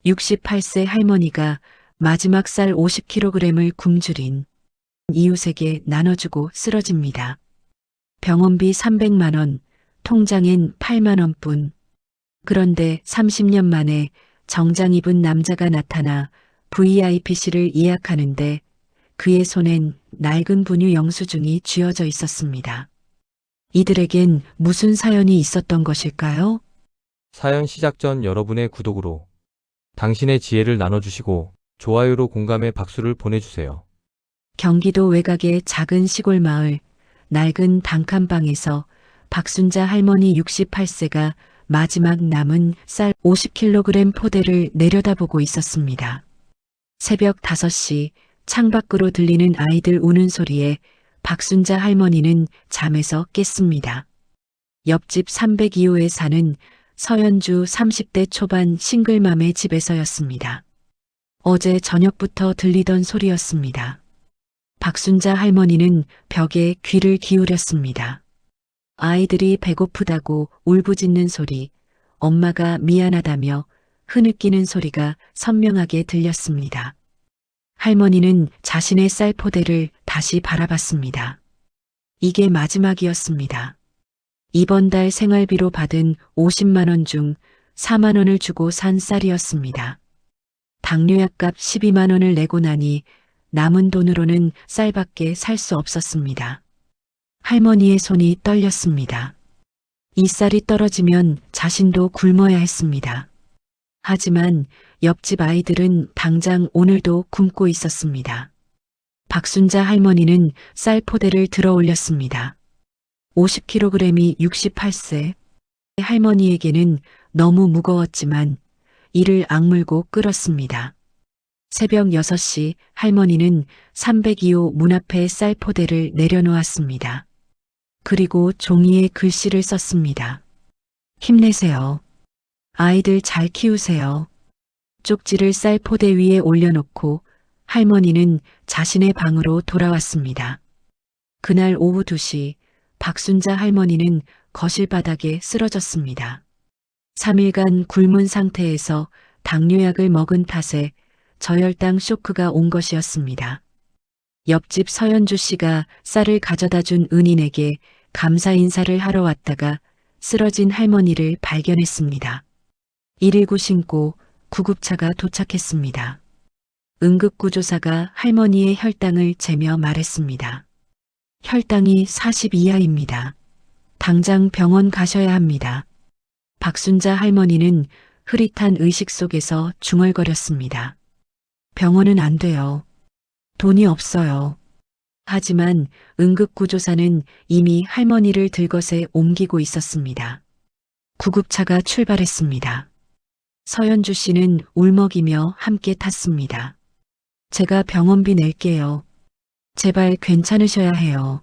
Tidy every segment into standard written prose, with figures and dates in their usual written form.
68세 할머니가 마지막 쌀 50kg을 굶주린 이웃에게 나눠주고 쓰러집니다. 병원비 300만 원, 통장엔 8만 원뿐. 그런데 30년 만에 정장 입은 남자가 나타나 VIP실을 예약하는데 그의 손엔 낡은 분유 영수증이 쥐어져 있었습니다. 이들에겐 무슨 사연이 있었던 것일까요? 사연 시작 전 여러분의 구독으로 당신의 지혜를 나눠주시고 좋아요로 공감의 박수를 보내주세요. 경기도 외곽의 작은 시골 마을, 낡은 단칸방에서 박순자 할머니 68세가 마지막 남은 쌀 50kg 포대를 내려다보고 있었습니다. 새벽 5시 창밖으로 들리는 아이들 우는 소리에 박순자 할머니는 잠에서 깼습니다. 옆집 302호에 사는 서연주 30대 초반 싱글맘의 집에서였습니다. 어제 저녁부터 들리던 소리였습니다. 박순자 할머니는 벽에 귀를 기울였습니다. 아이들이 배고프다고 울부짖는 소리, 엄마가 미안하다며 흐느끼는 소리가 선명하게 들렸습니다. 할머니는 자신의 쌀 포대를 다시 바라봤습니다. 이게 마지막이었습니다. 이번 달 생활비로 받은 50만 원 중 4만 원을 주고 산 쌀이었습니다. 당뇨약값 12만 원을 내고 나니 남은 돈으로는 쌀밖에 살 수 없었습니다. 할머니의 손이 떨렸습니다. 이 쌀이 떨어지면 자신도 굶어야 했습니다. 하지만 옆집 아이들은 당장 오늘도 굶고 있었습니다. 박순자 할머니는 쌀 포대를 들어 올렸습니다. 50kg이 68세 할머니에게는 너무 무거웠지만 이를 악물고 끌었습니다. 새벽 6시 할머니는 302호 문 앞에 쌀 포대를 내려놓았습니다. 그리고 종이에 글씨를 썼습니다. 힘내세요. 아이들 잘 키우세요. 쪽지를 쌀 포대 위에 올려놓고 할머니는 자신의 방으로 돌아왔습니다. 그날 오후 2시 박순자 할머니는 거실 바닥에 쓰러졌습니다. 3일간 굶은 상태에서 당뇨약을 먹은 탓에 저혈당 쇼크가 온 것이었습니다. 옆집 서연주 씨가 쌀을 가져다 준 은인에게 감사 인사를 하러 왔다가 쓰러진 할머니를 발견했습니다. 119 신고 구급차가 도착했습니다. 응급구조사가 할머니의 혈당을 재며 말했습니다. 혈당이 40 이하입니다. 당장 병원 가셔야 합니다. 박순자 할머니는 흐릿한 의식 속에서 중얼거렸습니다. 병원은 안 돼요. 돈이 없어요. 하지만 응급구조사는 이미 할머니를 들것에 옮기고 있었습니다. 구급차가 출발했습니다. 서연주 씨는 울먹이며 함께 탔습니다. 제가 병원비 낼게요. 제발 괜찮으셔야 해요.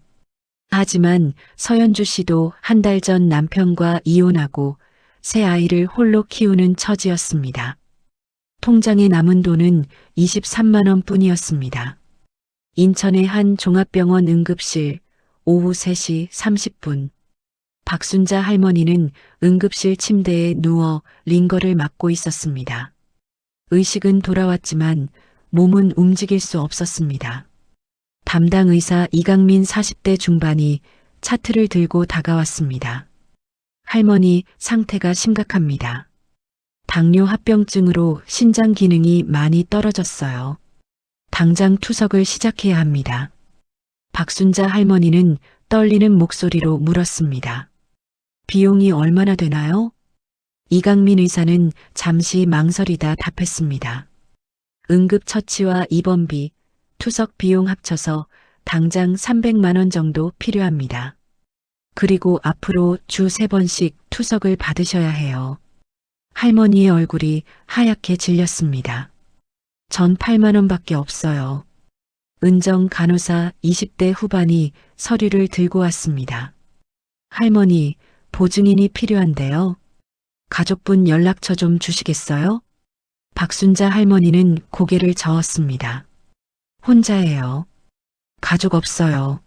하지만 서연주 씨도 한 달 전 남편과 이혼하고 새 아이를 홀로 키우는 처지였습니다. 통장에 남은 돈은 23만 원 뿐이었습니다. 인천의 한 종합병원 응급실 오후 3시 30분. 박순자 할머니는 응급실 침대에 누워 링거를 맞고 있었습니다. 의식은 돌아왔지만 몸은 움직일 수 없었습니다. 담당 의사 이강민 40대 중반이 차트를 들고 다가왔습니다. 할머니 상태가 심각합니다. 당뇨 합병증으로 신장 기능이 많이 떨어졌어요. 당장 투석을 시작해야 합니다. 박순자 할머니는 떨리는 목소리로 물었습니다. 비용이 얼마나 되나요? 이강민 의사는 잠시 망설이다 답했습니다. 응급처치와 입원비, 투석 비용 합쳐서 당장 300만 원 정도 필요합니다. 그리고 앞으로 주 3번씩 투석을 받으셔야 해요. 할머니의 얼굴이 하얗게 질렸습니다. 전 8만 원밖에 없어요. 은정 간호사 20대 후반이 서류를 들고 왔습니다. 할머니, 보증인이 필요한데요. 가족분 연락처 좀 주시겠어요? 박순자 할머니는 고개를 저었습니다. 혼자예요. 가족 없어요.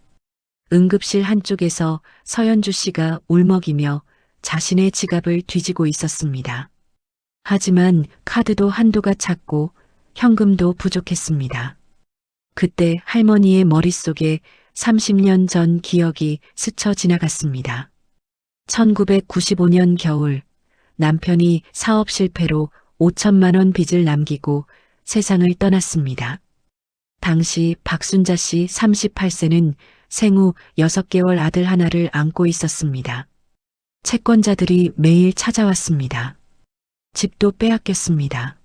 응급실 한쪽에서 서연주 씨가 울먹이며 자신의 지갑을 뒤지고 있었습니다. 하지만 카드도 한도가 찼고 현금도 부족했습니다. 그때 할머니의 머릿속에 30년 전 기억이 스쳐 지나갔습니다. 1995년 겨울 남편이 사업 실패로 5천만 원 빚을 남기고 세상을 떠났습니다. 당시 박순자 씨 38세는 생후 6개월 아들 하나를 안고 있었습니다. 채권자들이 매일 찾아왔습니다. 집도 빼앗겼습니다.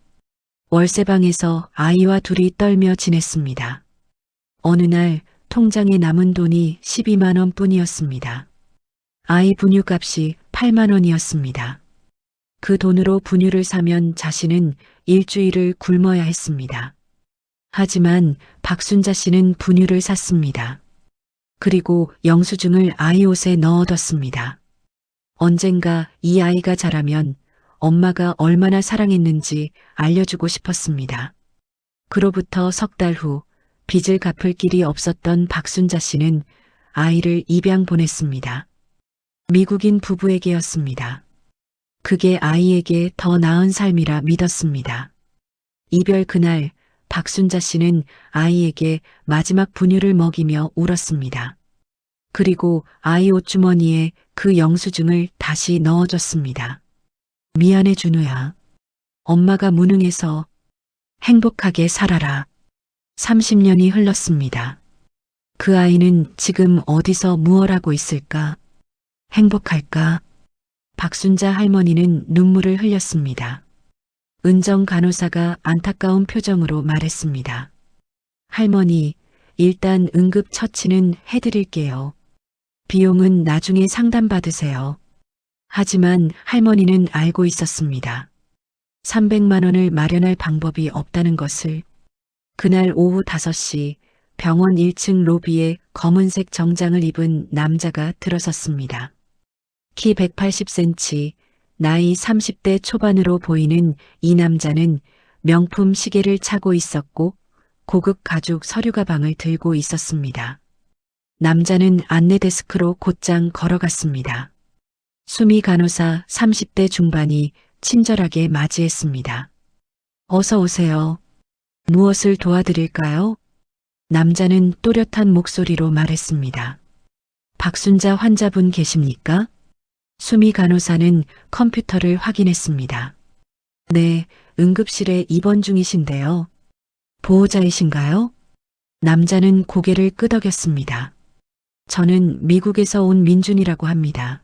월세방에서 아이와 둘이 떨며 지냈습니다. 어느 날 통장에 남은 돈이 12만 원 뿐이었습니다. 아이 분유값이 8만 원이었습니다. 그 돈으로 분유를 사면 자신은 일주일을 굶어야 했습니다. 하지만 박순자 씨는 분유를 샀습니다. 그리고 영수증을 아이 옷에 넣어뒀습니다. 언젠가 이 아이가 자라면 엄마가 얼마나 사랑했는지 알려주고 싶었습니다. 그로부터 석 달 후 빚을 갚을 길이 없었던 박순자 씨는 아이를 입양 보냈습니다. 미국인 부부에게였습니다. 그게 아이에게 더 나은 삶이라 믿었습니다. 이별 그날 박순자 씨는 아이에게 마지막 분유를 먹이며 울었습니다. 그리고 아이 옷주머니에 그 영수증을 다시 넣어줬습니다. 미안해 준우야. 엄마가 무능해서 행복하게 살아라. 30년이 흘렀습니다. 그 아이는 지금 어디서 무얼 하고 있을까? 행복할까? 박순자 할머니는 눈물을 흘렸습니다. 은정 간호사가 안타까운 표정으로 말했습니다. 할머니, 일단 응급처치는 해드릴게요. 비용은 나중에 상담받으세요. 하지만 할머니는 알고 있었습니다. 300만 원을 마련할 방법이 없다는 것을. 그날 오후 5시 병원 1층 로비에 검은색 정장을 입은 남자가 들어섰습니다. 키 180cm, 나이 30대 초반으로 보이는 이 남자는 명품 시계를 차고 있었고 고급 가죽 서류 가방을 들고 있었습니다. 남자는 안내 데스크로 곧장 걸어갔습니다. 수미 간호사 30대 중반이 친절하게 맞이했습니다. 어서 오세요. 무엇을 도와드릴까요? 남자는 또렷한 목소리로 말했습니다. 박순자 환자분 계십니까? 수미 간호사는 컴퓨터를 확인했습니다. 네, 응급실에 입원 중이신데요. 보호자이신가요? 남자는 고개를 끄덕였습니다. 저는 미국에서 온 민준이라고 합니다.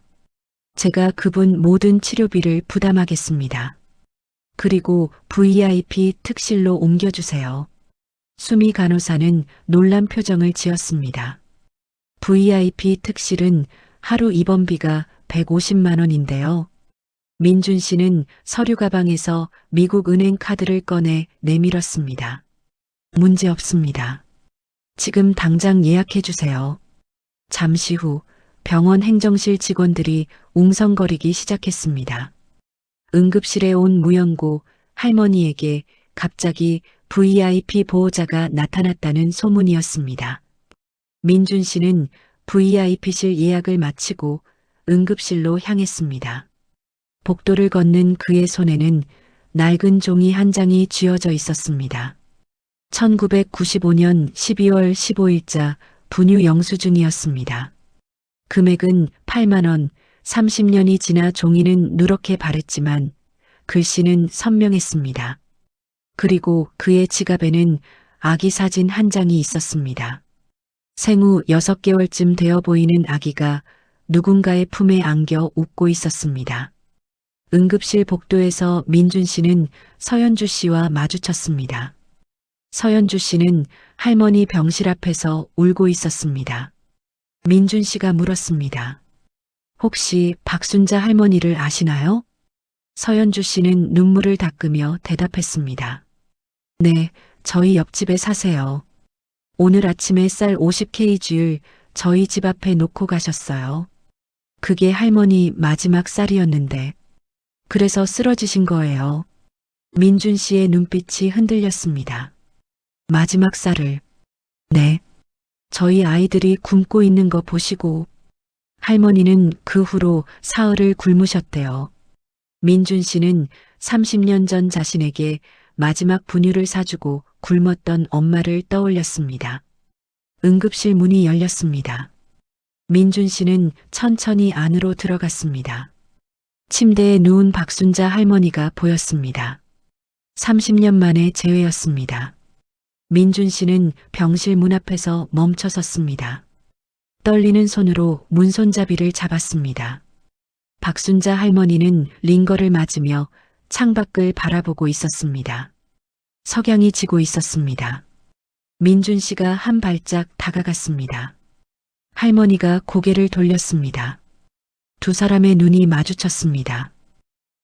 제가 그분 모든 치료비를 부담하겠습니다. 그리고 VIP 특실로 옮겨주세요. 수미 간호사는 놀란 표정을 지었습니다. VIP 특실은 하루 입원비가 150만 원인데요. 민준 씨는 서류 가방에서 미국 은행 카드를 꺼내 내밀었습니다. 문제 없습니다. 지금 당장 예약해 주세요. 잠시 후 병원 행정실 직원들이 웅성거리기 시작했습니다. 응급실에 온 무연고 할머니에게 갑자기 VIP 보호자가 나타났다는 소문이었습니다. 민준 씨는 VIP실 예약을 마치고 응급실로 향했습니다. 복도를 걷는 그의 손에는 낡은 종이 한 장이 쥐어져 있었습니다. 1995년 12월 15일자 분유 영수증이었습니다. 금액은 8만 원, 30년이 지나 종이는 누렇게 바랬지만 글씨는 선명했습니다. 그리고 그의 지갑에는 아기 사진 한 장이 있었습니다. 생후 6개월쯤 되어 보이는 아기가 누군가의 품에 안겨 웃고 있었습니다. 응급실 복도에서 민준 씨는 서연주 씨와 마주쳤습니다. 서연주 씨는 할머니 병실 앞에서 울고 있었습니다. 민준 씨가 물었습니다. 혹시 박순자 할머니를 아시나요? 서연주 씨는 눈물을 닦으며 대답했습니다. 네, 저희 옆집에 사세요. 오늘 아침에 쌀 50kg를 저희 집 앞에 놓고 가셨어요. 그게 할머니 마지막 쌀이었는데 그래서 쓰러지신 거예요. 민준 씨의 눈빛이 흔들렸습니다. 마지막 쌀을. 네. 저희 아이들이 굶고 있는 거 보시고 할머니는 그 후로 사흘을 굶으셨대요. 민준 씨는 30년 전 자신에게 마지막 분유를 사주고 굶었던 엄마를 떠올렸습니다. 응급실 문이 열렸습니다. 민준 씨는 천천히 안으로 들어갔습니다. 침대에 누운 박순자 할머니가 보였습니다. 30년 만에 재회였습니다. 민준 씨는 병실 문 앞에서 멈춰 섰습니다. 떨리는 손으로 문손잡이를 잡았습니다. 박순자 할머니는 링거를 맞으며 창밖을 바라보고 있었습니다. 석양이 지고 있었습니다. 민준 씨가 한 발짝 다가갔습니다. 할머니가 고개를 돌렸습니다. 두 사람의 눈이 마주쳤습니다.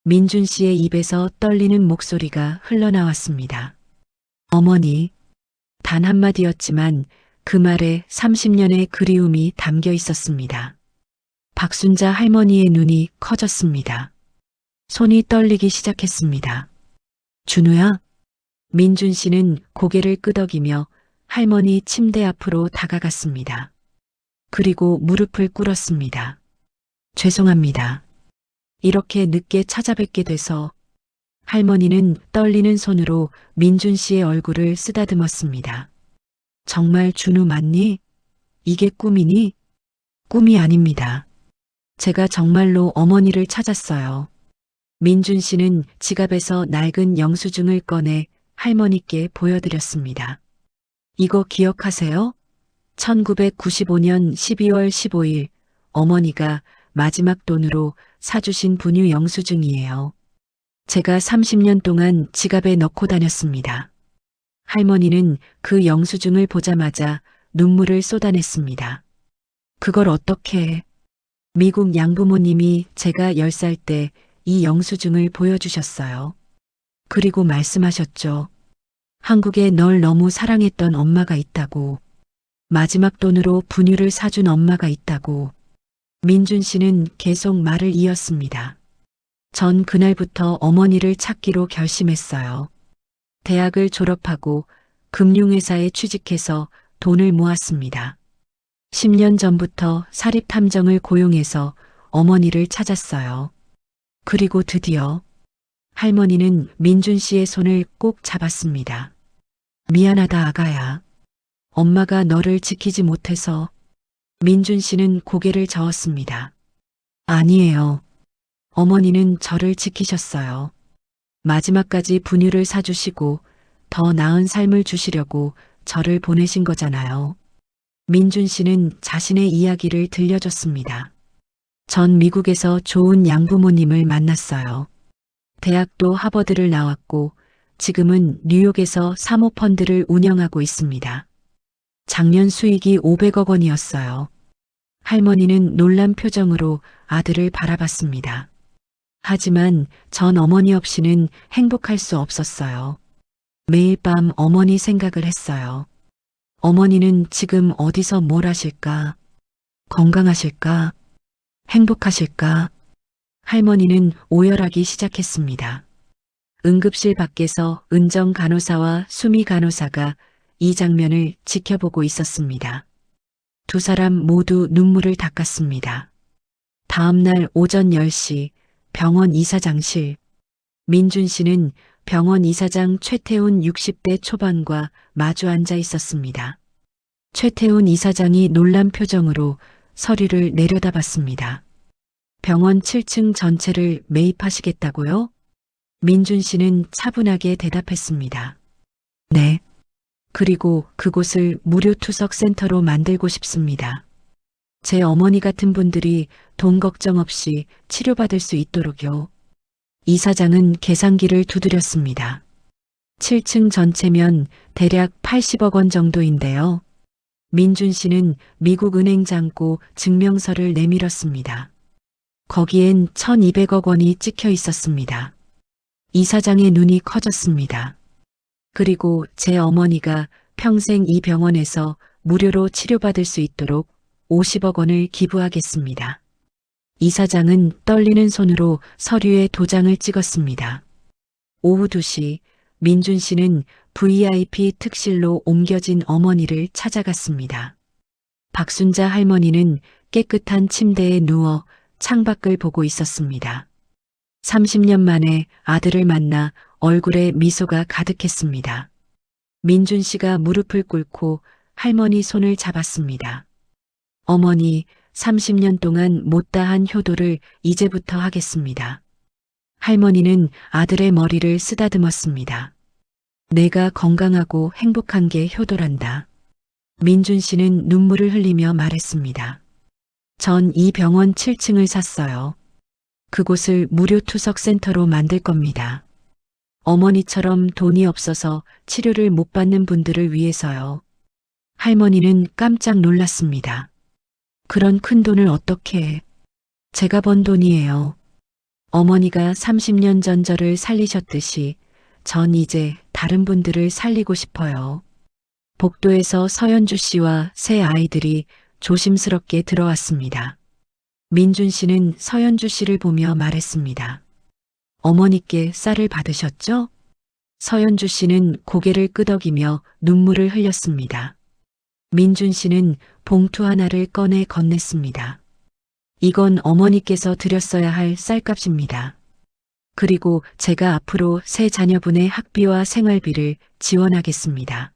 민준 씨의 입에서 떨리는 목소리가 흘러나왔습니다. 어머니. 단 한마디였지만 그 말에 30년의 그리움이 담겨 있었습니다. 박순자 할머니의 눈이 커졌습니다. 손이 떨리기 시작했습니다. 준우야? 민준 씨는 고개를 끄덕이며 할머니 침대 앞으로 다가갔습니다. 그리고 무릎을 꿇었습니다. 죄송합니다. 이렇게 늦게 찾아뵙게 돼서. 할머니는 떨리는 손으로 민준 씨의 얼굴을 쓰다듬었습니다. 정말 준우 맞니? 이게 꿈이니? 꿈이 아닙니다. 제가 정말로 어머니를 찾았어요. 민준 씨는 지갑에서 낡은 영수증을 꺼내 할머니께 보여드렸습니다. 이거 기억하세요? 1995년 12월 15일 어머니가 마지막 돈으로 사주신 분유 영수증이에요. 제가 30년 동안 지갑에 넣고 다녔습니다. 할머니는 그 영수증을 보자마자 눈물을 쏟아냈습니다. 그걸 어떻게 해? 미국 양부모님이 제가 10살 때 이 영수증을 보여주셨어요. 그리고 말씀하셨죠. 한국에 널 너무 사랑했던 엄마가 있다고. 마지막 돈으로 분유를 사준 엄마가 있다고. 민준 씨는 계속 말을 이었습니다. 전 그날부터 어머니를 찾기로 결심했어요. 대학을 졸업하고 금융회사에 취직해서 돈을 모았습니다. 10년 전부터 사립탐정을 고용해서 어머니를 찾았어요. 그리고 드디어 할머니는 민준 씨의 손을 꼭 잡았습니다. 미안하다 아가야. 엄마가 너를 지키지 못해서. 민준 씨는 고개를 저었습니다. 아니에요. 어머니는 저를 지키셨어요. 마지막까지 분유를 사주시고 더 나은 삶을 주시려고 저를 보내신 거잖아요. 민준 씨는 자신의 이야기를 들려줬습니다. 전 미국에서 좋은 양부모님을 만났어요. 대학도 하버드를 나왔고 지금은 뉴욕에서 사모펀드를 운영하고 있습니다. 작년 수익이 500억 원이었어요. 할머니는 놀란 표정으로 아들을 바라봤습니다. 하지만 전 어머니 없이는 행복할 수 없었어요. 매일 밤 어머니 생각을 했어요. 어머니는 지금 어디서 뭘 하실까? 건강하실까? 행복하실까? 할머니는 오열하기 시작했습니다. 응급실 밖에서 은정 간호사와 수미 간호사가 이 장면을 지켜보고 있었습니다. 두 사람 모두 눈물을 닦았습니다. 다음 날 오전 10시 병원 이사장실. 민준 씨는 병원 이사장 최태훈 60대 초반과 마주 앉아 있었습니다. 최태훈 이사장이 놀란 표정으로 서류를 내려다봤습니다. 병원 7층 전체를 매입하시겠다고요? 민준 씨는 차분하게 대답했습니다. 네. 그리고 그곳을 무료 투석 센터로 만들고 싶습니다. 제 어머니 같은 분들이 돈 걱정 없이 치료받을 수 있도록요. 이사장은 계산기를 두드렸습니다. 7층 전체면 대략 80억 원 정도인데요. 민준 씨는 미국 은행 잔고 증명서를 내밀었습니다. 거기엔 1200억 원이 찍혀 있었습니다. 이사장의 눈이 커졌습니다. 그리고 제 어머니가 평생 이 병원에서 무료로 치료받을 수 있도록 50억 원을 기부하겠습니다. 이사장은 떨리는 손으로 서류에 도장을 찍었습니다. 오후 2시 민준 씨는 VIP 특실로 옮겨진 어머니를 찾아갔습니다. 박순자 할머니는 깨끗한 침대에 누워 창밖을 보고 있었습니다. 30년 만에 아들을 만나 얼굴에 미소가 가득했습니다. 민준 씨가 무릎을 꿇고 할머니 손을 잡았습니다. 어머니, 30년 동안 못다한 효도를 이제부터 하겠습니다. 할머니는 아들의 머리를 쓰다듬었습니다. 내가 건강하고 행복한 게 효도란다. 민준 씨는 눈물을 흘리며 말했습니다. 전 이 병원 7층을 샀어요. 그곳을 무료 투석 센터로 만들 겁니다. 어머니처럼 돈이 없어서 치료를 못 받는 분들을 위해서요. 할머니는 깜짝 놀랐습니다. 그런 큰 돈을 어떻게 해? 제가 번 돈이에요. 어머니가 30년 전 저를 살리셨듯이 전 이제 다른 분들을 살리고 싶어요. 복도에서 서연주 씨와 세 아이들이 조심스럽게 들어왔습니다. 민준 씨는 서연주 씨를 보며 말했습니다. 어머니께 쌀을 받으셨죠? 서연주 씨는 고개를 끄덕이며 눈물을 흘렸습니다. 민준 씨는 봉투 하나를 꺼내 건넸습니다. 이건 어머니께서 드렸어야 할 쌀값입니다. 그리고 제가 앞으로 세 자녀분의 학비와 생활비를 지원하겠습니다.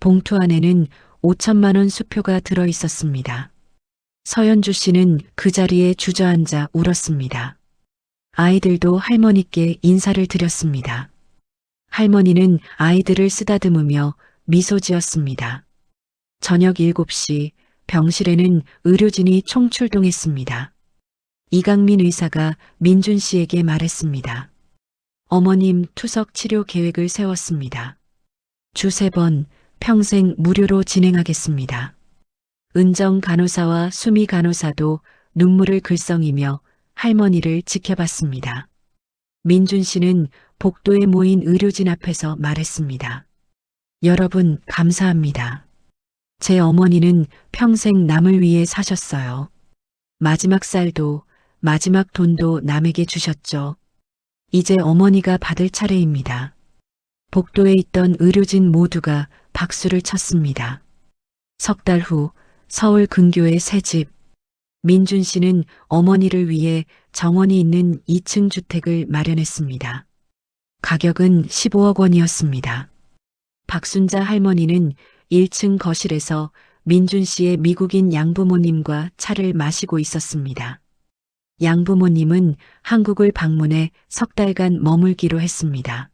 봉투 안에는 5천만 원 수표가 들어 있었습니다. 서연주 씨는 그 자리에 주저앉아 울었습니다. 아이들도 할머니께 인사를 드렸습니다. 할머니는 아이들을 쓰다듬으며 미소 지었습니다. 저녁 7시 병실에는 의료진이 총출동했습니다. 이강민 의사가 민준 씨에게 말했습니다. 어머님 투석 치료 계획을 세웠습니다. 주 3번 평생 무료로 진행하겠습니다. 은정 간호사와 수미 간호사도 눈물을 글썽이며 할머니를 지켜봤습니다. 민준 씨는 복도에 모인 의료진 앞에서 말했습니다. 여러분 감사합니다. 제 어머니는 평생 남을 위해 사셨어요. 마지막 쌀도 마지막 돈도 남에게 주셨죠. 이제 어머니가 받을 차례입니다. 복도에 있던 의료진 모두가 박수를 쳤습니다. 석 달 후 서울 근교의 새 집. 민준 씨는 어머니를 위해 정원이 있는 2층 주택을 마련했습니다. 가격은 15억 원이었습니다. 박순자 할머니는 1층 거실에서 민준 씨의 미국인 양부모님과 차를 마시고 있었습니다. 양부모님은 한국을 방문해 석 달간 머물기로 했습니다.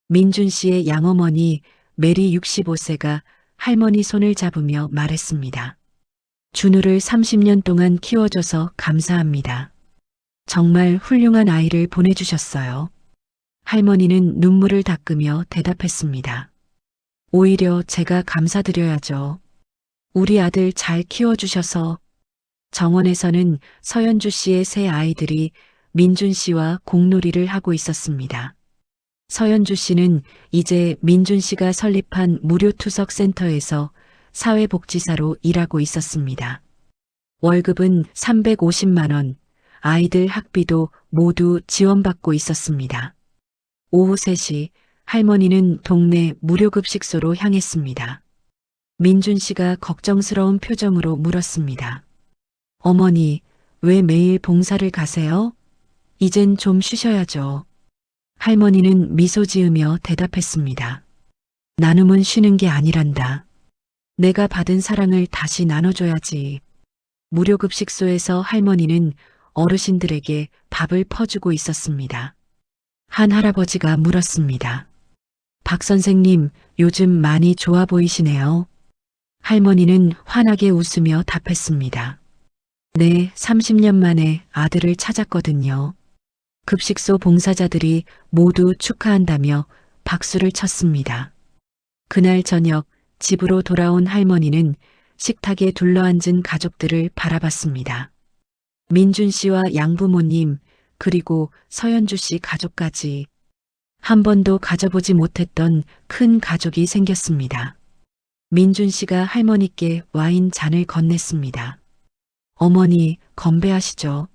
민준 씨의 양어머니 메리 65세가 할머니 손을 잡으며 말했습니다. 준우를 30년 동안 키워줘서 감사합니다. 정말 훌륭한 아이를 보내주셨어요. 할머니는 눈물을 닦으며 대답했습니다. 오히려 제가 감사드려야죠. 우리 아들 잘 키워주셔서. 정원에서는 서연주 씨의 세 아이들이 민준 씨와 공놀이를 하고 있었습니다. 서연주 씨는 이제 민준 씨가 설립한 무료 투석 센터에서 사회복지사로 일하고 있었습니다. 월급은 350만 원, 아이들 학비도 모두 지원받고 있었습니다. 오후 3시 할머니는 동네 무료급식소로 향했습니다. 민준 씨가 걱정스러운 표정으로 물었습니다. 어머니, 왜 매일 봉사를 가세요? 이젠 좀 쉬셔야죠. 할머니는 미소 지으며 대답했습니다. 나눔은 쉬는 게 아니란다. 내가 받은 사랑을 다시 나눠줘야지. 무료급식소에서 할머니는 어르신들에게 밥을 퍼주고 있었습니다. 한 할아버지가 물었습니다. 박 선생님, 요즘 많이 좋아 보이시네요. 할머니는 환하게 웃으며 답했습니다. 네, 30년 만에 아들을 찾았거든요. 급식소 봉사자들이 모두 축하한다며 박수를 쳤습니다. 그날 저녁 집으로 돌아온 할머니는 식탁에 둘러앉은 가족들을 바라봤습니다. 민준 씨와 양부모님, 그리고 서연주 씨 가족까지 한 번도 가져보지 못했던 큰 가족이 생겼습니다. 민준 씨가 할머니께 와인 잔을 건넸습니다. 어머니, 건배하시죠.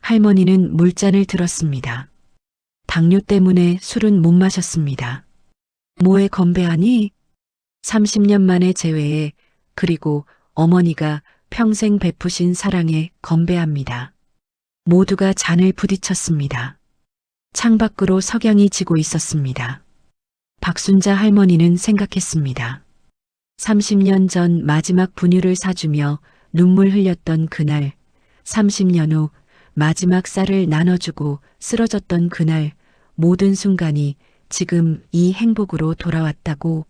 할머니는 물잔을 들었습니다. 당뇨 때문에 술은 못 마셨습니다. 뭐에 건배하니? 30년 만에 재회에, 그리고 어머니가 평생 베푸신 사랑에 건배합니다. 모두가 잔을 부딪혔습니다. 창밖으로 석양이 지고 있었습니다. 박순자 할머니는 생각했습니다. 30년 전 마지막 분유를 사주며 눈물 흘렸던 그날, 30년 후 마지막 쌀을 나눠주고 쓰러졌던 그날, 모든 순간이 지금 이 행복으로 돌아왔다고.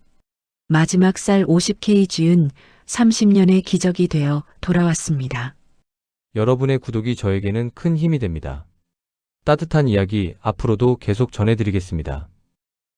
마지막 쌀 50kg은 30년의 기적이 되어 돌아왔습니다. 여러분의 구독이 저에게는 큰 힘이 됩니다. 따뜻한 이야기 앞으로도 계속 전해드리겠습니다.